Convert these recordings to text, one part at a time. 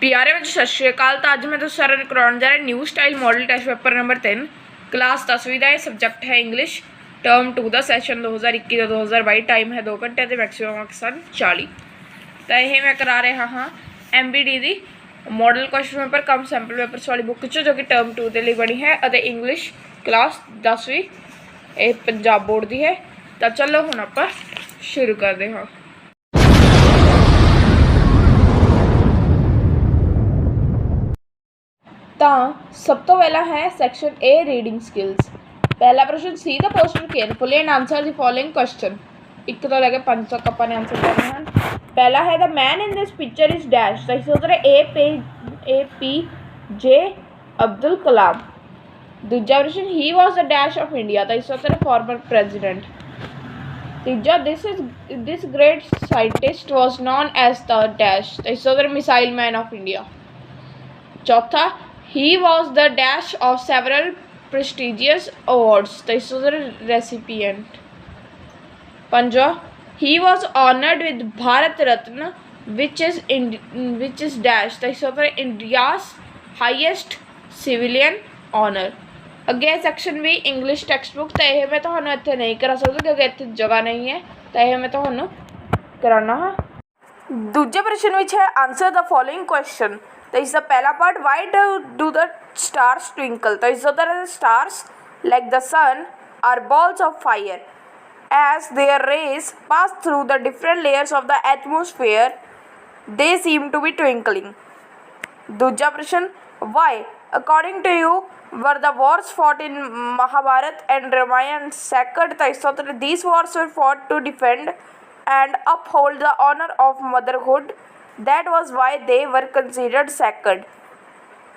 प्यारे बच्चों सत श्री अकाल। तो अज मैं तुम सारे करवाने जा रहा new style model test paper number 3 class 10वीं का। सबजैक्ट है इंग्लिश टर्म 2 का सैशन 2021 तो 2022। टाइम है 2 घंटे तो मैक्सीमम मार्क्स सन 40। तो यह मैं करा रहा हाँ MBD की मॉडल क्वेश्चन पेपर कम सैंपल पेपर्स वाली बुक चो जो कि टर्म 2 के लिए बनी है और इंग्लिश क्लास 10वीं ये पंजाब बोर्ड की है। तो चलो हुण आपां शुरू करते हाँ। तो सब तो पहला है सैक्शन ए रीडिंग स्किल्स। पहला प्रश्न see the poster carefully and answer the following question. 1 तो लैके 5 तक अपन आंसर करने हैं। पहला है the man in this picture is dash. तो इसका उत्तर है APJ अब्दुल कलाम। दूसरा प्रश्न he was the dash of India. तो इसका उत्तर है फॉर्मर प्रेजिडेंट। तीसरा this great scientist was known as the dash. तो इसका उत्तर मिसाइल मैन ऑफ इंडिया। चौथा he was the dash of several prestigious awards। तो इसका उत्तर रेसिपिएंट। पंजवा he was honored with Bharat Ratna which is dash। तो इसका उत्तर इंडियाज हाईएस्ट सिविलियन ऑनर। अगे सैक्शन भी इंग्लिश टैक्सट बुक। तो यह मैं तो इतने नहीं करा सकती क्योंकि इतने जगह नहीं है। तो यह मैं तो कराना हाँ। दूजे प्रश्न में है आंसर द फॉलोइंग क्वेश्चन। तो इसका पहला part why do the stars twinkle. तो इसका उत्तर है stars like the sun are balls of fire as their rays pass through the different layers of the atmosphere they seem to be twinkling. दूसरा प्रश्न why according to you were the wars fought in Mahabharata and Ramayana sacred. तो इसका उत्तर these wars were fought to defend and uphold the honor of motherhood. That was why they were considered sacred.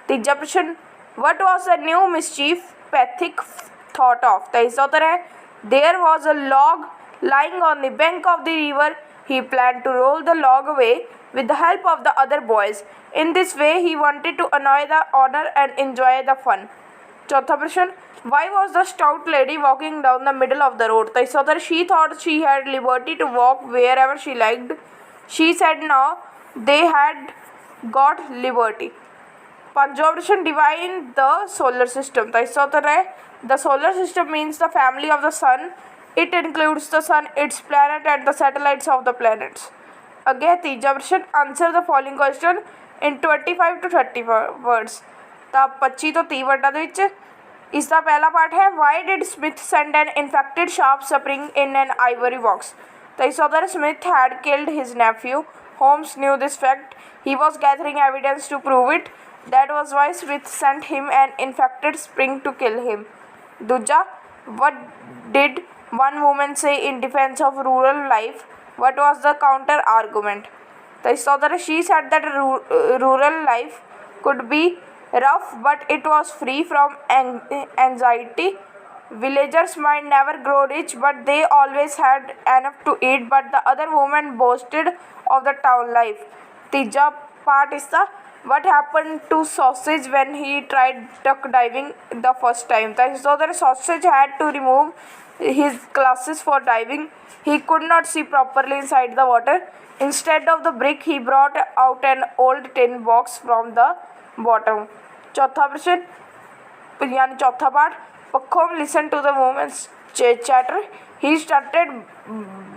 तीसरा प्रश्न what was the new mischief Pathic thought of। तो इसका उत्तर है there was a log lying on the bank of the river. He planned to roll the log away with the help of the other boys. In this way he wanted to annoy the owner and enjoy the fun। चौथा प्रश्न why was the stout lady walking down the middle of the road। तो इसका उत्तर she thought she had liberty to walk wherever she liked. She said now they had got liberty। पांचवा प्रश्न divine the solar system. तो इसका उत्तर है the solar system means the family of the sun. It includes the sun its planet and the satellites of the planets. अगे तीसरा प्रश्न answer the following question in 25 to 30 words. तो 25 तो 30 वर्डा दे विच इसका पहला पार्ट है why did Smith send an infected sharp spring in an ivory box. तो इसका उत्तर Smith had killed his nephew. Holmes knew this fact. He was gathering evidence to prove it. That was why Smith sent him an infected spring to kill him. दूजा what did one women say in defence of rural life. What was the counter argument. तो इसका उत्तर she said that rural life could be rough but it was free from anxiety. Villagers might never grow rich but they always had enough to eat. But the other women boasted of the town life। तीसरा part is the what happened to sausage when he tried duck diving the first time। So the sausage had to remove his glasses for diving. He could not see properly inside the water. Instead of the brick he brought out an old tin box from the bottom। चौथा प्रश्न यानी चौथा part Pahom listen to the women's chatter. He started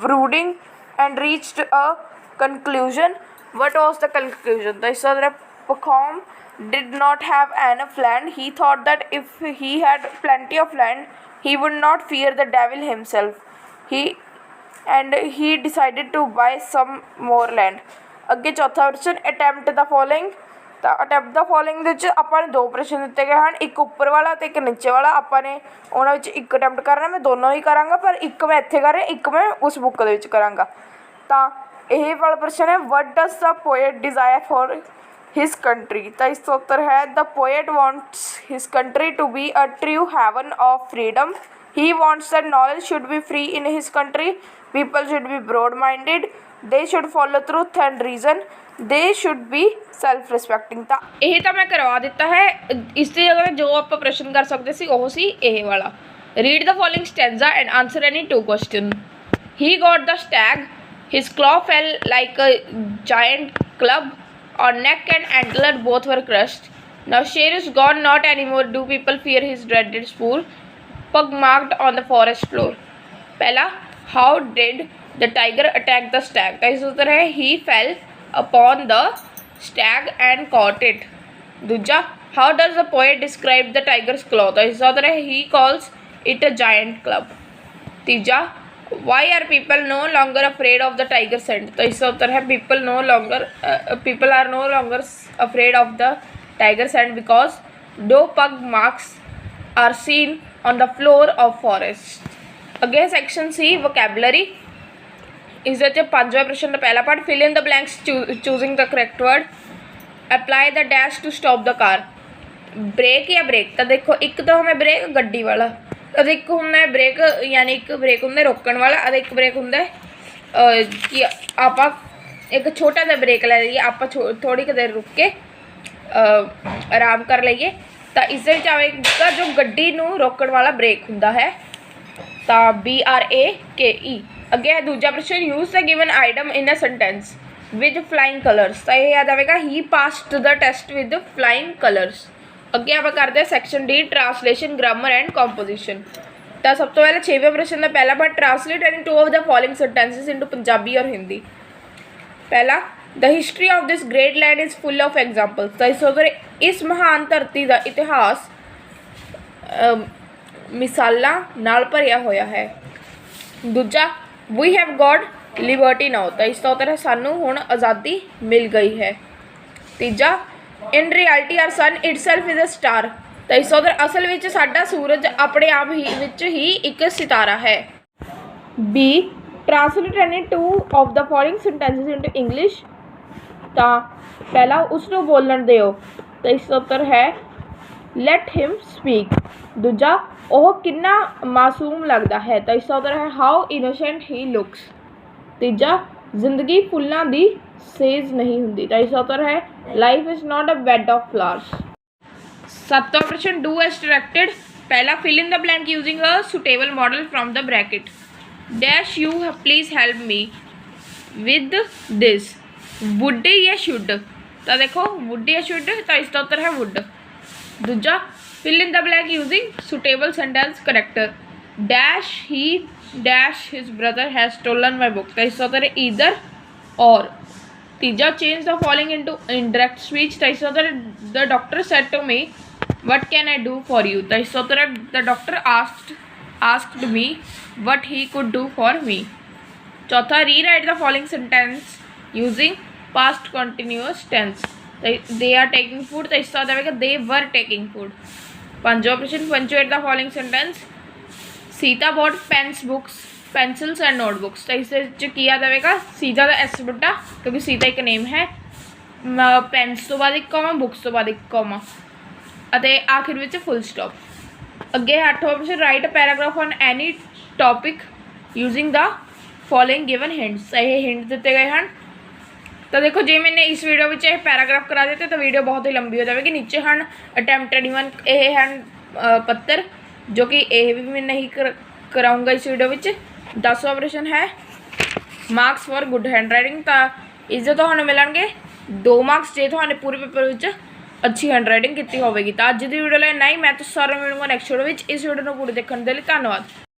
brooding and reached a conclusion. What was the conclusion. तो इसका मतलब Pahom did not have enough land. He thought that if he had plenty of land he would not fear the devil himself. He decided to buy some more land. अगे चौथा प्रश्न attempt the following. तो attempt the following के अपन दो प्रश्न दिते गए हैं एक उपर वाला तो एक नीचे वाला। अपने उन्होंने एक अटैम्प्ट करना मैं दोनों ही कराँगा पर एक मैं इत्थे कर रहा एक मैं उस बुक के कराँगा। तो यह वाला प्रश्न है what does the poet desire for his country. तो इसका उत्तर है the poet wants his country to be a true haven of freedom. He wants that knowledge should be free in his country. People should be broad minded. They should follow truth and reason. They should be self respecting. तो यही तो मैं करवा दिता है। इसकी जगह जो आप प्रश्न कर सकते सी वो सी यह वाला। Read the following stanza and answer any 2 question. He got the stag his claw fell like a giant club On neck and antler both were crushed. Now Sher is gone, not anymore do people fear his dreaded spoor. Pug marked on the forest floor. पहला, how did the tiger attack the stag? तो इस उत्तर है he fell upon the stag and caught it. दूजा, how does the poet describe the tiger's claw? तो इस उत्तर है he calls it a giant club. Teeja, why are people no longer afraid of the tiger scent? तो इसका उत्तर है people are no longer afraid of the tiger scent because no pug marks are seen on the floor of forest. अगे section C vocabulary. इस पांचवा प्रश्न का पहला part fill in the blanks choosing the correct word. Apply the dash to stop the car. Brake या brake तो देखो एक तो हमें ब्रेक गड्डी वाला तो एक होंगे ब्रेक यानी एक ब्रेक होंगे रोकण वाला और एक ब्रेक होंगे कि आप एक छोटा सा ब्रेक ले लीए आप थोड़ी देर रुक के आराम कर लीए तो इस आएगा जो गड्डी नूं रोकण वाला ब्रेक होंदा है तो BRAKE. अगे है दूजा प्रश्न use the given item in a sentence with flying colours तो यह याद आएगा he passed the test with flying colours. अगे आप करते हैं section D translation grammar and composition. तो सब तो पहले 6वें प्रश्न का पहला part translate any 2 of the following sentences into Punjabi और हिंदी. पहला, the history of this great land is full of examples तो इस उधर इस महान धरती का इतिहास मिसालां नाल भरिया होया है. दूजा, we have got liberty now तो इसका उत्तर है सानू हुण आज़ादी मिल गई है. तीजा, in reality our sun itself is a star तो इस उधर असल में साडा सूरज अपने आप ही एक सितारा है. B, translate any 2 of the following sentences into English तो पहला उसनू बोलन दिओ तो इसका उत्तर है लेट हिम स्पीक. दूजा, वह कितना मासूम लगता है तो इसका उत्तर है हाउ इनोसेंट ही लुक्स. तीजा, जिंदगी फुल्लां दी सेज नहीं होंगी तो इसका उत्तर है life is not a bed of flowers. 7वां प्रश्न डू एज डायरेक्टेड. पहला, fill in the blank using a suitable modal from the bracket. Dash you please help me with this. Would या शुड तो देखो वुड या should तो इसका उत्तर है वुड. दूजा, fill in the blank using suitable sentence character. Dash he dash his brother has stolen my book तो इसका उत्तर है ईदर और. तीजा, change the following into indirect speech तो इसका उत्तर the doctor said to me what can I do for you तो इसका उत्तर है the doctor asked me what he could do for me. चौथा, rewrite the following sentence using past continuous tense. They are taking food तो इसका उत्तर है दे were taking food. पांचवा प्रश्न punctuate the following sentence. Sita bought pens books pencils and notebooks तो इस की याद आएगा सीता का एस बटा क्योंकि सीता एक नेम है. पेन्स तो बाद एक कॉमा बुक्स तो बाद एक कॉमा आखिर में फुल स्टॉप. अगे 8वां प्रश्न right paragraph on any topic using the following given hints. ये हिंट दिते गए हैं तो देखो जे मैंने इस वीडियो में यह पैराग्राफ करा देते तो वीडियो बहुत ही लंबी हो जाएगी. नीचे हैं अटैम्प्टेड 1 ये हैं पत्तर जो कि यह भी मैं नहीं कराऊँगा इस वीडियो में. 10वां प्रश्न है marks for good hand writing तो इस तो मिलणगे 2 मार्क्स जे तो पूरे पेपर में अच्छी हैंड राइटिंग की होगी. तो अज की वीडियो लेना ही मैं तो सारे मिलूंगा नैक्सट वीडियो में. इस वीडियो को पूरी देखने के लिए धन्यवाद.